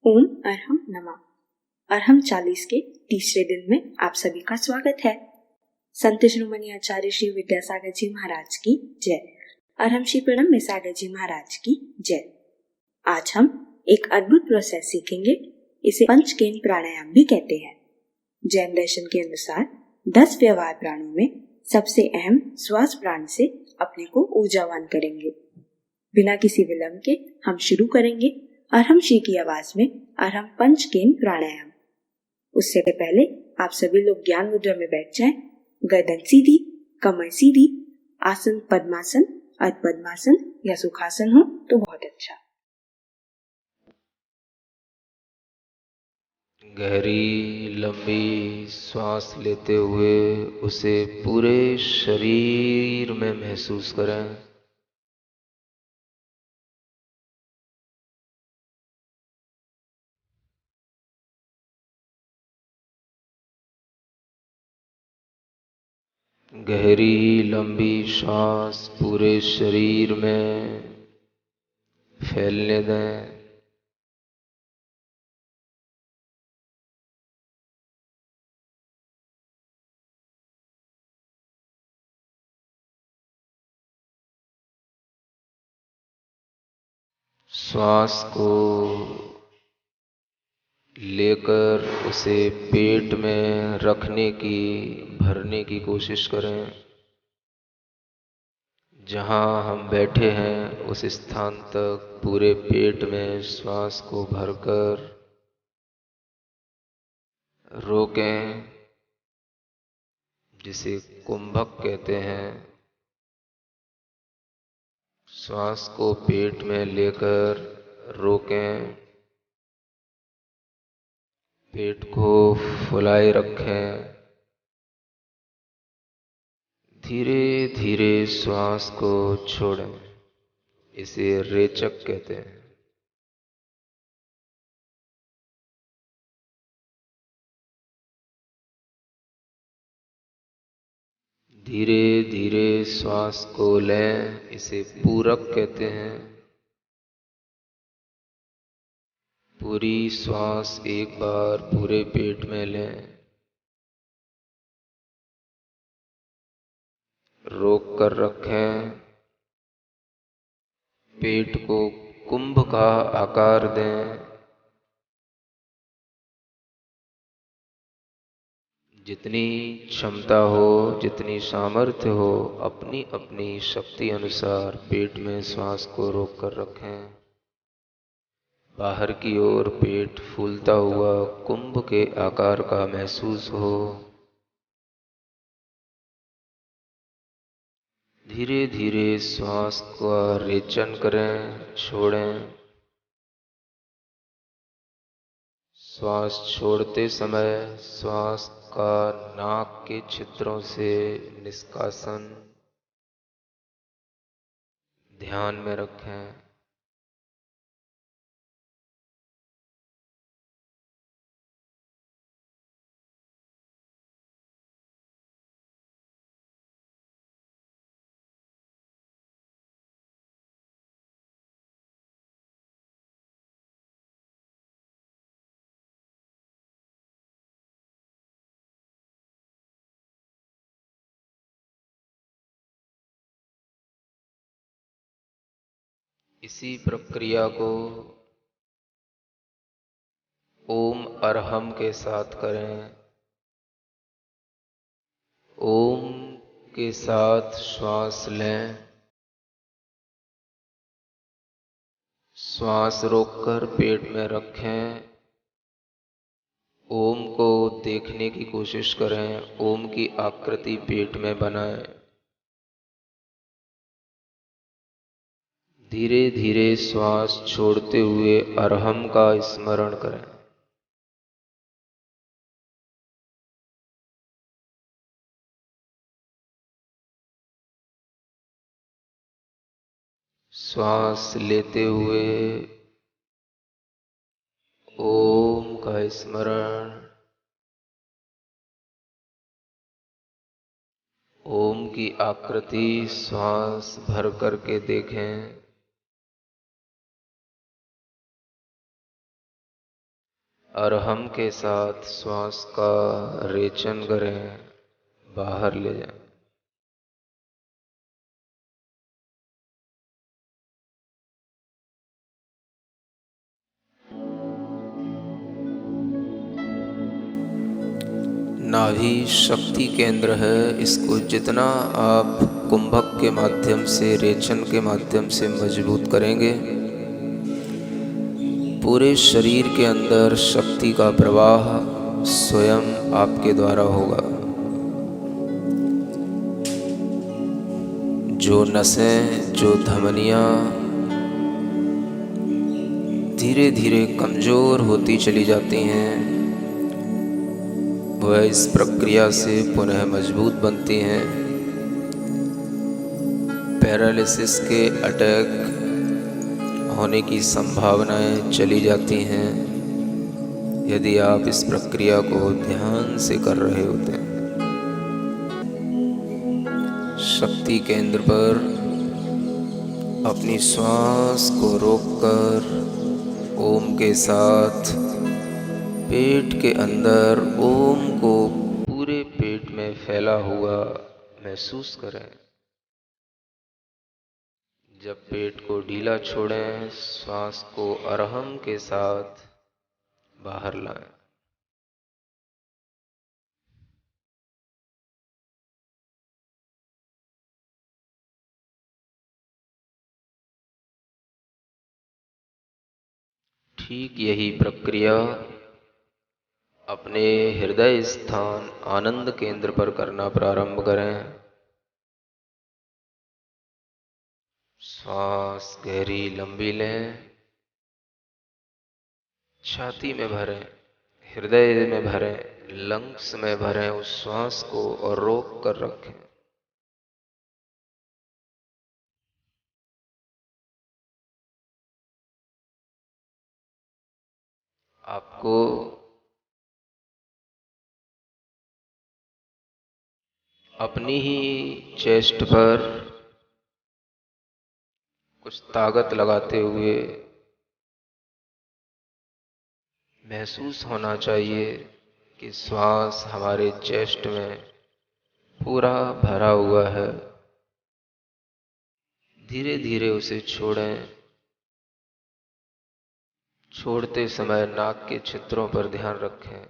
ओम अरहम नमः। अरहम 40 के तीसरे दिन में आप सभी का स्वागत है। संत शिरोमणि आचार्य श्री विद्यासागर जी महाराज की जय। अरहम श्री प्रणम में सागर जी महाराज की जय। आज हम एक अद्भुत प्रोसेस सीखेंगे। इसे पंचकेन प्राणायाम भी कहते हैं। जैन दर्शन के अनुसार 10 व्यवहार प्राणों में सबसे अहम श्वास प्राण से अपने को ऊर्जावान करेंगे। बिना किसी विलंब के हम शुरू करेंगे अरहम श्री की आवाज में अरहम पंचकेन प्राणायाम। उससे पहले आप सभी लोग ज्ञान मुद्रा में बैठ जाएं। गर्दन सीधी, कमर सीधी, आसन पद्मासन, अर्ध पद्मासन या सुखासन हो तो बहुत अच्छा। गहरी लंबी सांस लेते हुए उसे पूरे शरीर में महसूस करें। गहरी लंबी सांस पूरे शरीर में फैलने दें। श्वास को लेकर उसे पेट में रखने की, भरने की कोशिश करें। जहाँ हम बैठे हैं उस स्थान तक पूरे पेट में श्वास को भरकर रोकें, जिसे कुंभक कहते हैं। श्वास को पेट में लेकर रोकें, पेट को फुलाए रखें। धीरे धीरे श्वास को छोड़ें, इसे रेचक कहते हैं। धीरे धीरे श्वास को लें, इसे पूरक कहते हैं। पूरी श्वास एक बार पूरे पेट में लें, रोक कर रखें। पेट को कुंभ का आकार दें। जितनी क्षमता हो, जितनी सामर्थ्य हो, अपनी अपनी शक्ति अनुसार पेट में श्वास को रोक कर रखें। बाहर की ओर पेट फूलता हुआ कुंभ के आकार का महसूस हो। धीरे धीरे श्वास का रेचन करें, छोड़ें। श्वास छोड़ते समय श्वास का नाक के छिद्रों से निष्कासन ध्यान में रखें। इसी प्रक्रिया को ओम अरहम के साथ करें। ओम के साथ श्वास लें, श्वास रोककर पेट में रखें। ओम को देखने की कोशिश करें, ओम की आकृति पेट में बनाएं। धीरे धीरे श्वास छोड़ते हुए अरहम का स्मरण करें। श्वास लेते हुए ओम का स्मरण, ओम की आकृति श्वास भर करके देखें। अरहम के साथ श्वास का रेचन करें, बाहर ले जाएं। नाभि शक्ति केंद्र है। इसको जितना आप कुंभक के माध्यम से, रेचन के माध्यम से मजबूत करेंगे, पूरे शरीर के अंदर शक्ति का प्रवाह स्वयं आपके द्वारा होगा। जो नसें, जो धमनियां धीरे धीरे कमजोर होती चली जाती हैं, वह इस प्रक्रिया से पुनः मजबूत बनती हैं। पैरालिसिस के अटैक होने की संभावनाएं चली जाती हैं यदि आप इस प्रक्रिया को ध्यान से कर रहे होते हैं। शक्ति केंद्र पर अपनी श्वास को रोककर ओम के साथ पेट के अंदर ओम को पूरे पेट में फैला हुआ महसूस करें। जब पेट को ढीला छोड़ें, श्वास को अरहम के साथ बाहर लाएं। ठीक यही प्रक्रिया अपने हृदय स्थान आनंद केंद्र पर करना प्रारंभ करें। श्वास गहरी लंबी लें, छाती में भरें, हृदय में भरें, लंग्स में भरें उस श्वास को और रोक कर रखें। आपको अपनी ही चेस्ट पर कुछ ताकत लगाते हुए महसूस होना चाहिए कि श्वास हमारे चेस्ट में पूरा भरा हुआ है। धीरे धीरे उसे छोड़ें। छोड़ते समय नाक के छिद्रों पर ध्यान रखें।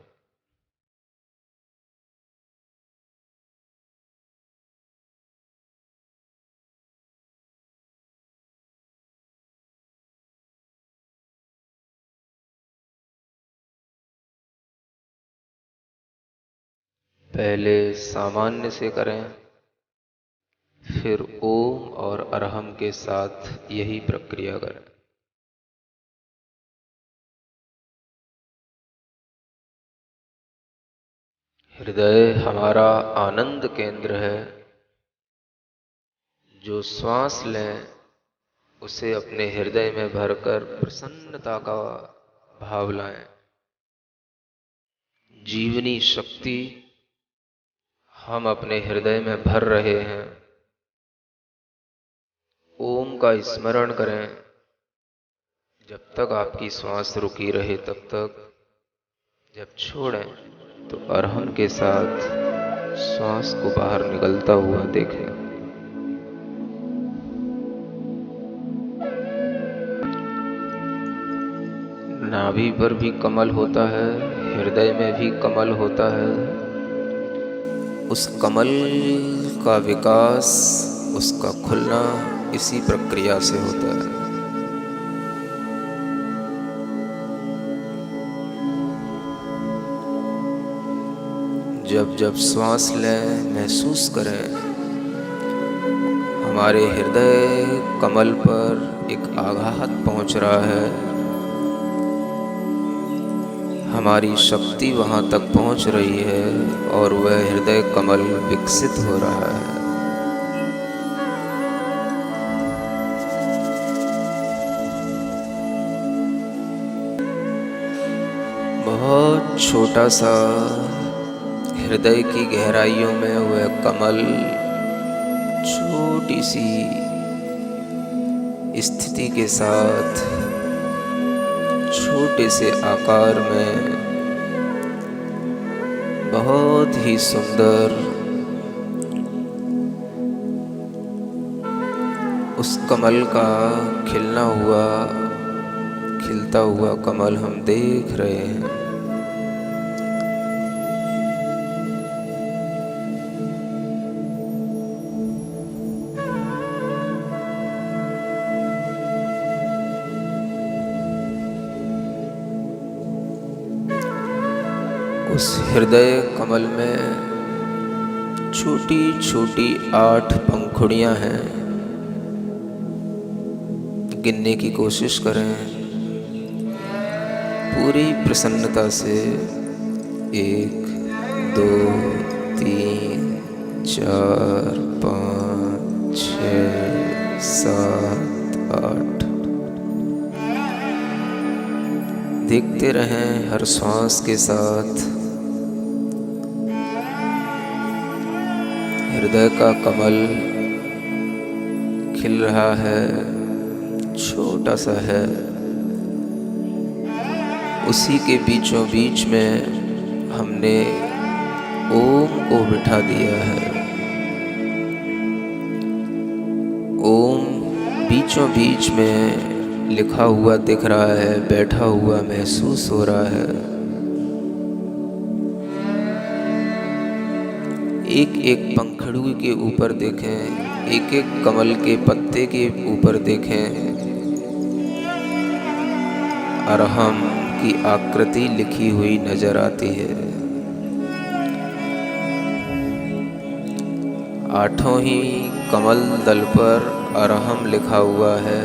पहले सामान्य से करें, फिर ओम और अरहम के साथ यही प्रक्रिया करें। हृदय हमारा आनंद केंद्र है। जो श्वास लें उसे अपने हृदय में भरकर प्रसन्नता का भाव लाएं। जीवनी शक्ति हम अपने हृदय में भर रहे हैं। ओम का स्मरण करें। जब तक आपकी श्वास रुकी रहे तब तक। जब छोड़ें तो अरहम के साथ श्वास को बाहर निकलता हुआ देखें। नाभि पर भी कमल होता है, हृदय में भी कमल होता है। उस कमल का विकास, उसका खुलना इसी प्रक्रिया से होता है। जब जब श्वास लें महसूस करें हमारे हृदय कमल पर एक आघात पहुंच रहा है। हमारी शक्ति वहां तक पहुंच रही है और वह हृदय कमल विकसित हो रहा है। बहुत छोटा सा हृदय की गहराइयों में वह कमल छोटी सी स्थिति के साथ छोटे से आकार में बहुत ही सुंदर उस कमल का खिलता हुआ कमल हम देख रहे हैं। उस हृदय कमल में छोटी छोटी 8 पंखुड़ियां हैं। गिनने की कोशिश करें पूरी प्रसन्नता से। 1 2 3 4 5 6 7 8। देखते रहें हर श्वास के साथ हृदय का कमल खिल रहा है, छोटा सा है। उसी के बीचों बीच में हमने ओम को बिठा दिया है। ओम बीचों बीच में लिखा हुआ दिख रहा है, बैठा हुआ महसूस हो रहा है। एक एक पंखुड़ी के ऊपर देखें, एक एक कमल के पत्ते के ऊपर देखें। अरहम की आकृति लिखी हुई नजर आती है। 8 ही कमल दल पर अरहम लिखा हुआ है।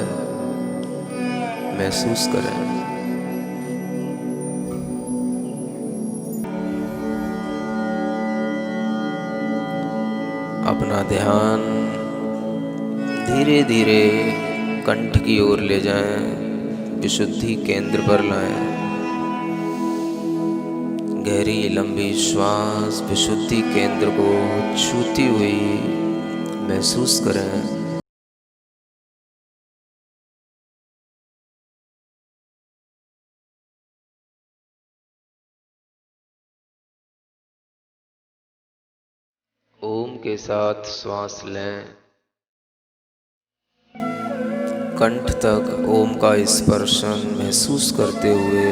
महसूस करें। अपना ध्यान धीरे धीरे कंठ की ओर ले जाएं, विशुद्धि केंद्र पर लाएं। गहरी लंबी श्वास विशुद्धि केंद्र को छूती हुई महसूस करें। ओम के साथ श्वास लें। कंठ तक ओम का स्पर्शन महसूस करते हुए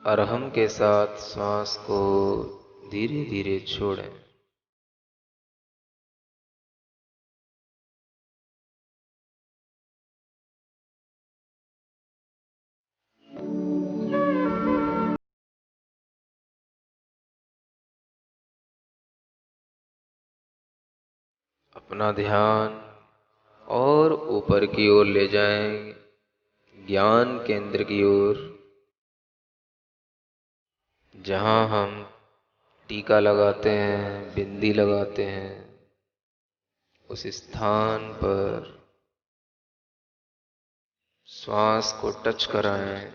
अरहम के साथ श्वास को धीरे धीरे छोड़ें। अपना ध्यान और ऊपर की ओर ले जाएं, ज्ञान केंद्र की ओर, जहां हम टीका लगाते हैं, बिंदी लगाते हैं। उस स्थान पर श्वास को टच कराएं।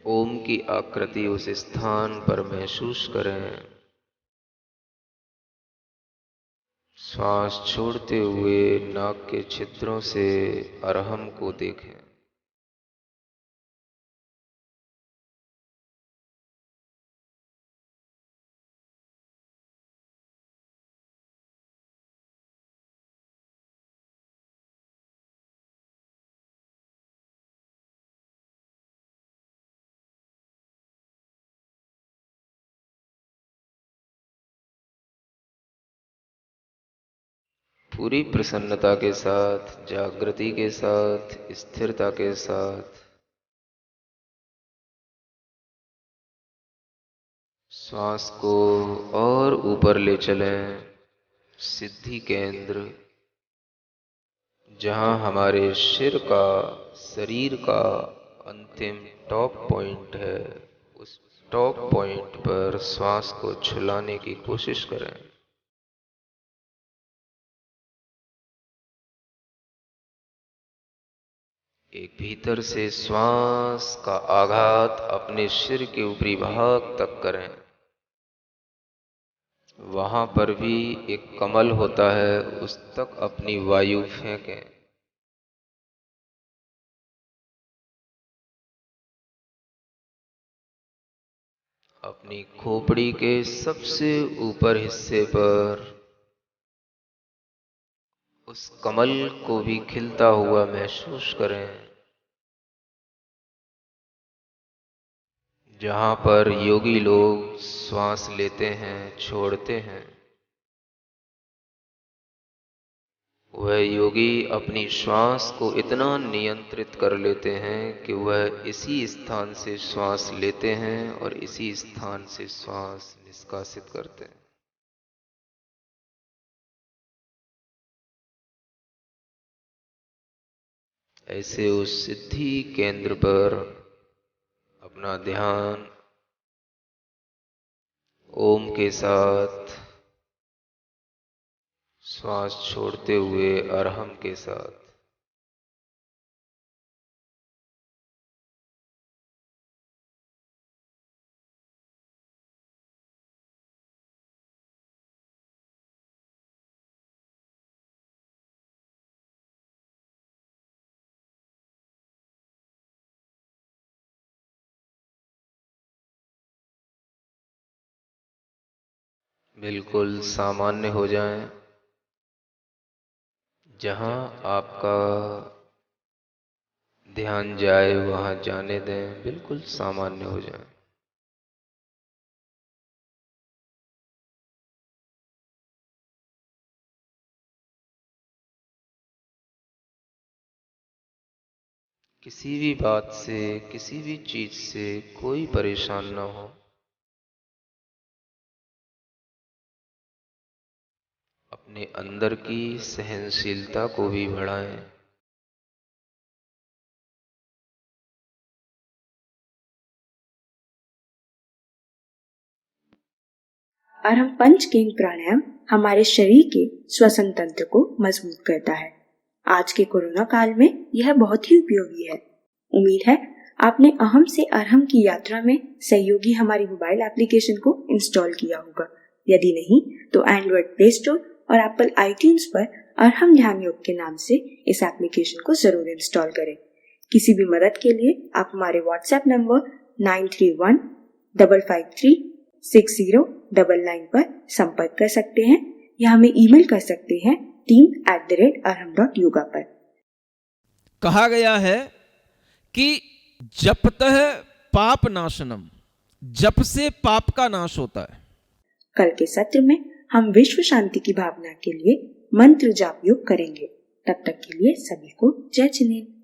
ओम की आकृति उस स्थान पर महसूस करें। श्वास छोड़ते हुए नाक के छिद्रों से अरहम को देखें। पूरी प्रसन्नता के साथ, जागृति के साथ, स्थिरता के साथ श्वास को और ऊपर ले चलें। सिद्धि केंद्र, जहां हमारे शरीर का अंतिम टॉप पॉइंट है, उस टॉप पॉइंट पर श्वास को छुलाने की कोशिश करें। एक भीतर से श्वास का आघात अपने सिर के ऊपरी भाग तक करें। वहां पर भी एक कमल होता है, उस तक अपनी वायु फेंकें। अपनी खोपड़ी के सबसे ऊपर हिस्से पर उस कमल को भी खिलता हुआ महसूस करें, जहाँ पर योगी लोग श्वास लेते हैं, छोड़ते हैं। वह योगी अपनी श्वास को इतना नियंत्रित कर लेते हैं कि वह इसी स्थान से श्वास लेते हैं और इसी स्थान से श्वास निष्कासित करते हैं। ऐसे उस सिद्धि केंद्र पर अपना ध्यान ओम के साथ, श्वास छोड़ते हुए अरहम के साथ, बिल्कुल सामान्य हो जाएं। जहाँ आपका ध्यान जाए वहाँ जाने दें, बिल्कुल सामान्य हो जाएं। किसी भी बात से, किसी भी चीज से कोई परेशान ना हो। अपने अंदर की सहनशीलता को भी बढ़ाएं। अरहम पंचकेंद्र प्राणायाम हमारे शरीर के श्वसन तंत्र को मजबूत करता है। आज के कोरोना काल में यह बहुत ही उपयोगी है। उम्मीद है आपने अहम से अरहम की यात्रा में सहयोगी हमारी मोबाइल एप्लीकेशन को इंस्टॉल किया होगा। यदि नहीं तो एंड्रॉइड प्ले स्टोर और एप्पल iTunes पर अरहम ध्यान योग के नाम से इस एप्लीकेशन को जरूर इंस्टॉल करें। किसी भी मदद के लिए आप हमारे व्हाट्सएप नंबर 9315536099 पर संपर्क कर सकते हैं या हमें ईमेल कर सकते हैं team@arham.yoga पर। कहा गया है कि जपतः पाप नाशनम, जप से पाप का नाश होता है। कल के सत्र में हम विश्व शांति की भावना के लिए मंत्र जाप योग करेंगे। तब तक के लिए सभी को जय जिनेन्द्र।